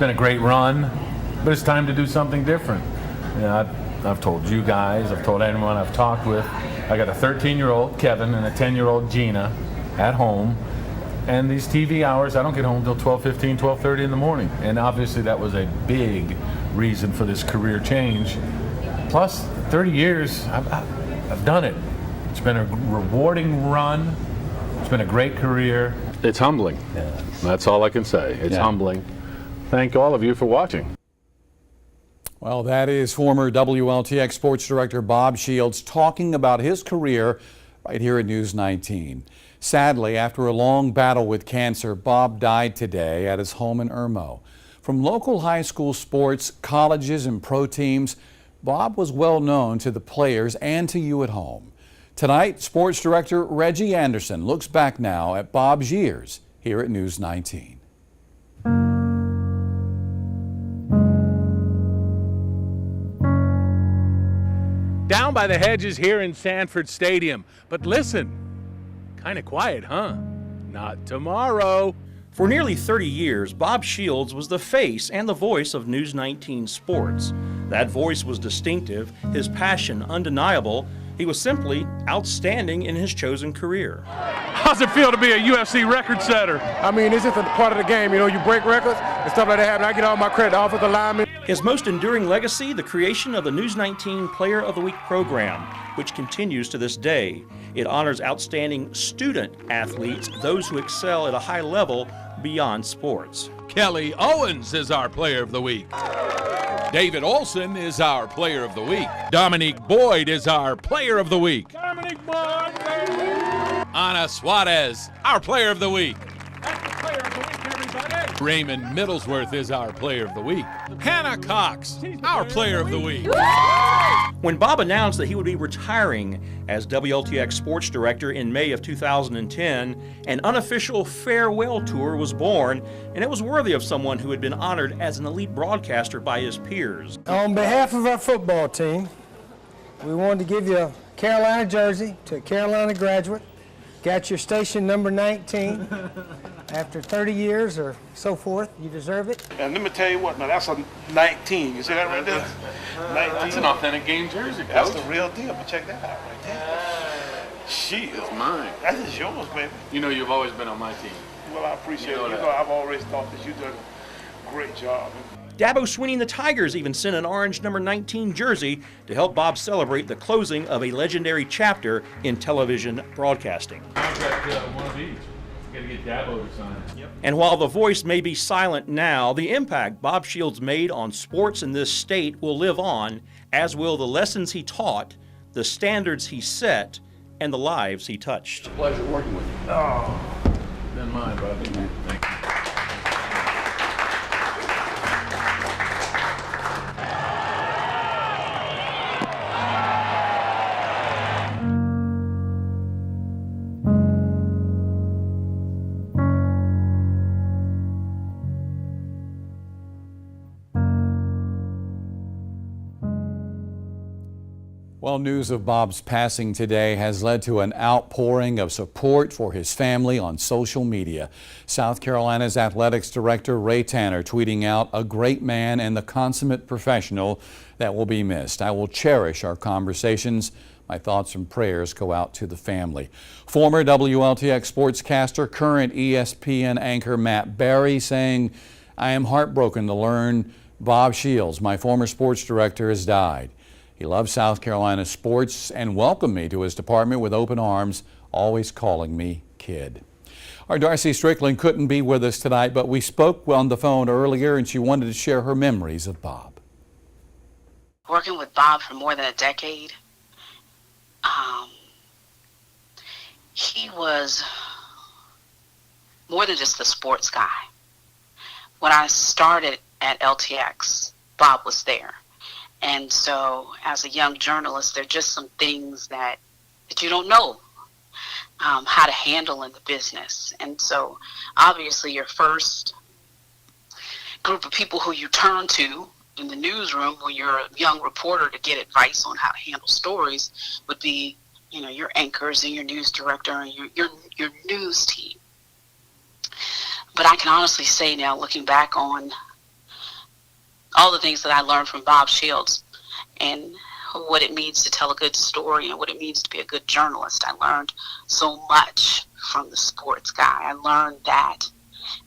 been a great run, but it's time to do something different. You know, I've told you guys, I've told anyone I've talked with, I got a 13-year-old Kevin and a 10-year-old Gina at home, and these TV hours, I don't get home till 12:15, 12:30 in the morning. And obviously that was a big reason for this career change. Plus, 30 years, I've done it. It's been a rewarding run. It's been a great career. It's humbling. Yeah. That's all I can say. It's humbling. Thank all of you for watching. Well, that is former WLTX sports director Bob Shields talking about his career right here at News 19. Sadly, after a long battle with cancer, Bob died today at his home in Irmo. From local high school sports, colleges, and pro teams, Bob was well known to the players and to you at home. Tonight, sports director Reggie Anderson looks back now at Bob's years here at News 19. Down by the hedges here in Sanford Stadium. But listen, kind of quiet, huh? Not tomorrow. For nearly 30 years, Bob Shields was the face and the voice of News 19 Sports. That voice was distinctive, his passion undeniable. He was simply outstanding in his chosen career. How's it feel to be a UFC record setter? I mean, it's just a part of the game. You know, you break records and stuff like that happen. I get all my credit off of the linemen. His most enduring legacy, the creation of the News 19 Player of the Week program, which continues to this day. It honors outstanding student athletes, those who excel at a high level beyond sports. Kelly Owens is our Player of the Week. David Olson is our Player of the Week. Dominique Boyd is our Player of the Week. Dominique Boyd, baby! Ana Suarez, our Player of the Week. That's the Player of the Week, everybody! Raymond Middlesworth is our Player of the Week. Hannah Cox, our Player of the Week. When Bob announced that he would be retiring as WLTX sports director in May of 2010, an unofficial farewell tour was born, and it was worthy of someone who had been honored as an elite broadcaster by his peers. On behalf of our football team, we wanted to give you a Carolina jersey to a Carolina graduate. Got your station number 19. After 30 years or so forth, you deserve it. And let me tell you what, now that's a 19. You see that right there? 19. That's an authentic game jersey, Coach. That's the real deal, but check that out right there. She is mine. That is yours, baby. You know you've always been on my team. Well, I appreciate it. You know, I've always thought that you did a great job. Dabo Swinney and the Tigers even sent an orange number 19 jersey to help Bob celebrate the closing of a legendary chapter in television broadcasting. One of each. Got to get Dabo to sign it. And while the voice may be silent now, the impact Bob Shields made on sports in this state will live on, as will the lessons he taught, the standards he set, and the lives he touched. Pleasure working with you. Oh, been mine, brother. Thank you. Well, news of Bob's passing today has led to an outpouring of support for his family on social media. South Carolina's athletics director Ray Tanner tweeting out, "A great man and the consummate professional that will be missed. I will cherish our conversations. My thoughts and prayers go out to the family." Former WLTX sportscaster, current ESPN anchor Matt Barry saying, "I am heartbroken to learn Bob Shields, my former sports director, has died. He loved South Carolina sports and welcomed me to his department with open arms, always calling me kid." Our Darcy Strickland couldn't be with us tonight, but we spoke on the phone earlier and she wanted to share her memories of Bob. Working with Bob for more than a decade, he was more than just the sports guy. When I started at LTX, Bob was there. And so as a young journalist, there are just some things that you don't know how to handle in the business. And so obviously your first group of people who you turn to in the newsroom when you're a young reporter to get advice on how to handle stories would be, you know, your anchors and your news director and your news team. But I can honestly say now, looking back on all the things that I learned from Bob Shields and what it means to tell a good story and what it means to be a good journalist. I learned so much from the sports guy. I learned that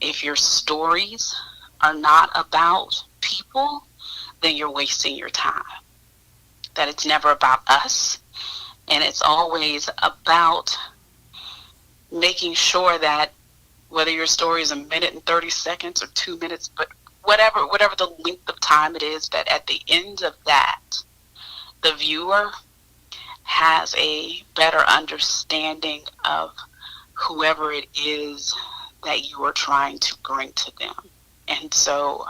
if your stories are not about people, then you're wasting your time. That it's never about us, and it's always about making sure that whether your story is a minute and 30 seconds or 2 minutes, but whatever the length of time it is, that at the end of that, the viewer has a better understanding of whoever it is that you are trying to bring to them. And so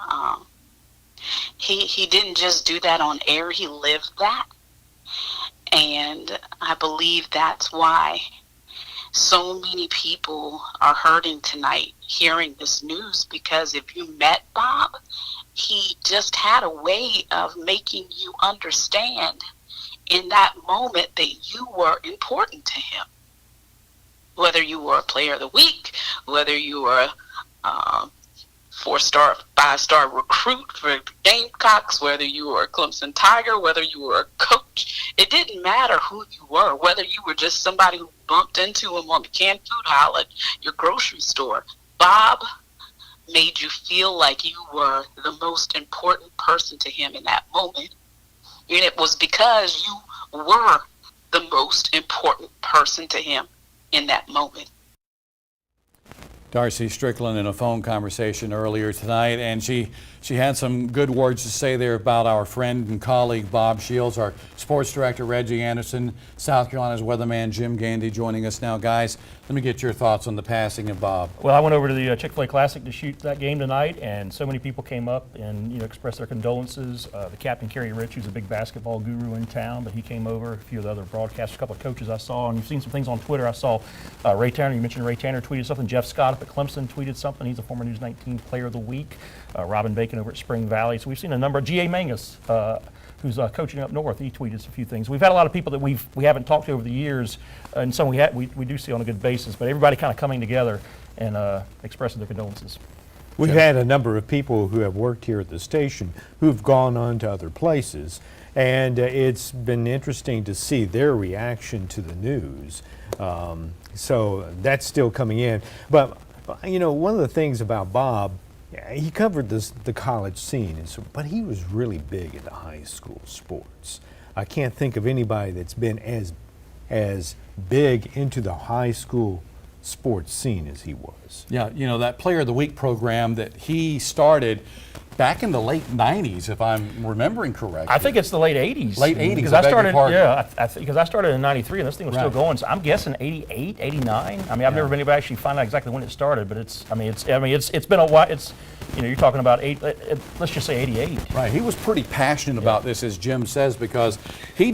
he didn't just do that on air, he lived that. And I believe that's why so many people are hurting tonight hearing this news, because if you met Bob, he just had a way of making you understand in that moment that you were important to him. Whether you were a player of the week, whether you were a 4-star, 5-star recruit for the Gamecocks, whether you were a Clemson Tiger, whether you were a coach, it didn't matter who you were, whether you were just somebody who bumped into him on the canned food aisle at your grocery store. Bob made you feel like you were the most important person to him in that moment. And it was because you were the most important person to him in that moment. Darcy Strickland in a phone conversation earlier tonight, and she had some good words to say there about our friend and colleague Bob Shields, our sports director Reggie Anderson, South Carolina's weatherman Jim Gandy joining us now. Guys, let me get your thoughts on the passing of Bob. Well, I went over to the Chick-fil-A Classic to shoot that game tonight, and so many people came up and expressed their condolences. The captain, Kerry Rich, who's a big basketball guru in town, but he came over. A few of the other broadcasters, a couple of coaches I saw, and you've seen some things on Twitter. I saw Ray Tanner. You mentioned Ray Tanner tweeted something. Jeff Scott up at Clemson tweeted something. He's a former News 19 Player of the Week. Robin Bacon over at Spring Valley. So we've seen a number of G.A. Mangus, who's coaching up north. He tweeted a few things. We've had a lot of people that we haven't talked to over the years, and some we do see on a good basis. But everybody kind of coming together and expressing their condolences. We've had a number of people who have worked here at the station who've gone on to other places, and it's been interesting to see their reaction to the news. So that's still coming in. But one of the things about Bob, he covered the college scene, but he was really big into high school sports. I can't think of anybody that's been as big into the high school sports scene as he was. Yeah, that Player of the Week program that he started back in the late 90s, if I'm remembering correctly. I think it's the late 80s. Late 80s, because I started, yeah, because I started in 93 and this thing was still going. So I'm guessing 88, 89. I mean, I've never been able to actually find out exactly when it started, but it's been a while. You're talking about let's just say 88. Right. He was pretty passionate about this, as Jim says, because he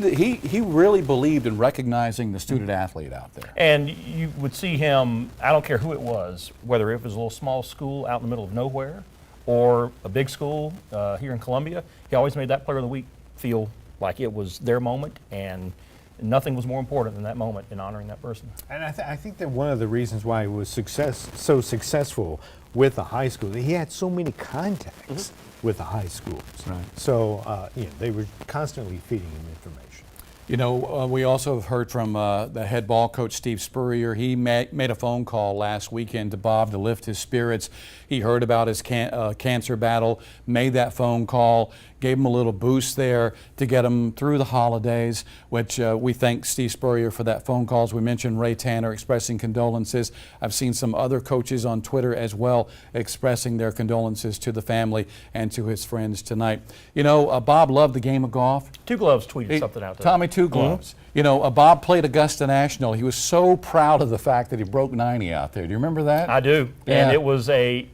really believed in recognizing the student athlete out there. And you would see him, I don't care who it was, whether it was a little small school out in the middle of nowhere or a big school here in Columbia, he always made that Player of the Week feel like it was their moment, and nothing was more important than that moment in honoring that person. And I think that one of the reasons why he was so successful with the high school, he had so many contacts with the high schools. Right. So they were constantly feeding him information. We also have heard from the head ball coach, Steve Spurrier. He made a phone call last weekend to Bob to lift his spirits. He heard about his cancer battle, made that phone call, gave him a little boost there to get him through the holidays, which we thank Steve Spurrier for that phone call. As we mentioned, Ray Tanner expressing condolences. I've seen some other coaches on Twitter as well expressing their condolences to the family and to his friends tonight. Bob loved the game of golf. Two Gloves tweeted something out there. Tommy Two Gloves. Bob played Augusta National. He was so proud of the fact that he broke 90 out there. Do you remember that? I do. Yeah. And it was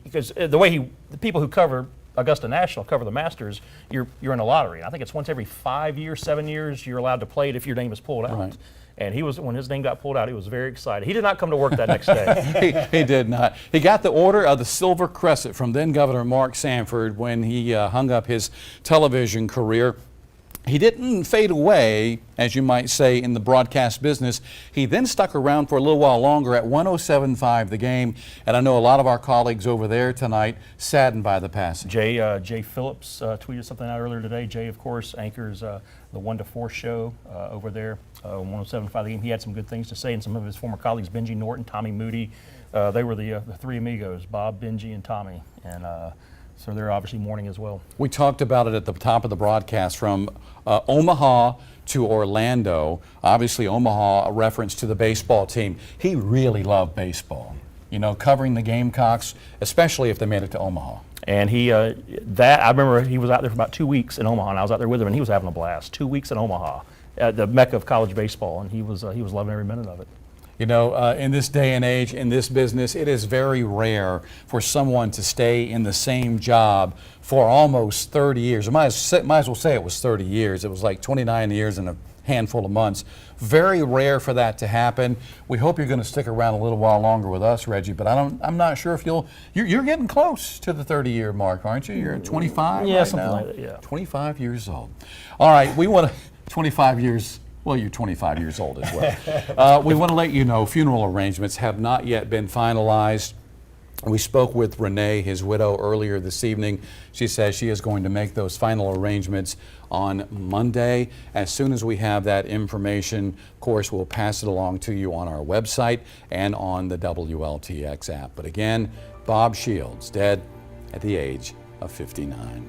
because the way the people who cover Augusta National cover the Masters, you're in a lottery. I think it's once every 5 years, 7 years, you're allowed to play it if your name is pulled out. Right. And when his name got pulled out, he was very excited. He did not come to work that next day. He did not. He got the Order of the Silver Crescent from then Governor Mark Sanford when he hung up his television career. he didn't fade away, as you might say, in the broadcast business. He then stuck around for a little while longer at 107.5 The Game, and I know a lot of our colleagues over there tonight saddened by the passing. Jay Phillips tweeted something out earlier today. Jay, of course, anchors the 1 to 4 show over there, 107.5 The Game. He had some good things to say, and some of his former colleagues, Benji Norton, Tommy Moody, they were the three amigos, Bob, Benji, and Tommy, and so they're obviously mourning as well. We talked about it at the top of the broadcast, from Omaha to Orlando. Obviously, Omaha, a reference to the baseball team. He really loved baseball, you know, covering the Gamecocks, especially if they made it to Omaha. And I remember he was out there for about 2 weeks in Omaha, and I was out there with him, and he was having a blast. 2 weeks in Omaha, at the mecca of college baseball, and he was loving every minute of it. You know, in this day and age, in this business, it is very rare for someone to stay in the same job for almost 30 years. I might as well say it was 30 years. It was like 29 years and a handful of months. Very rare for that to happen. We hope you're going to stick around a little while longer with us, Reggie, but I'm not sure if you're getting close to the 30-year mark, aren't you? You're at 25 yeah, right something now? like that, yeah. 25 years old. All right, we want to, 25 years. Well, you're 25 years old as well. We want to let you know funeral arrangements have not yet been finalized. We spoke with Renee, his widow, earlier this evening. She says she is going to make those final arrangements on Monday. As soon as we have that information, of course, we'll pass it along to you on our website and on the WLTX app. But again, Bob Shields, dead at the age of 59.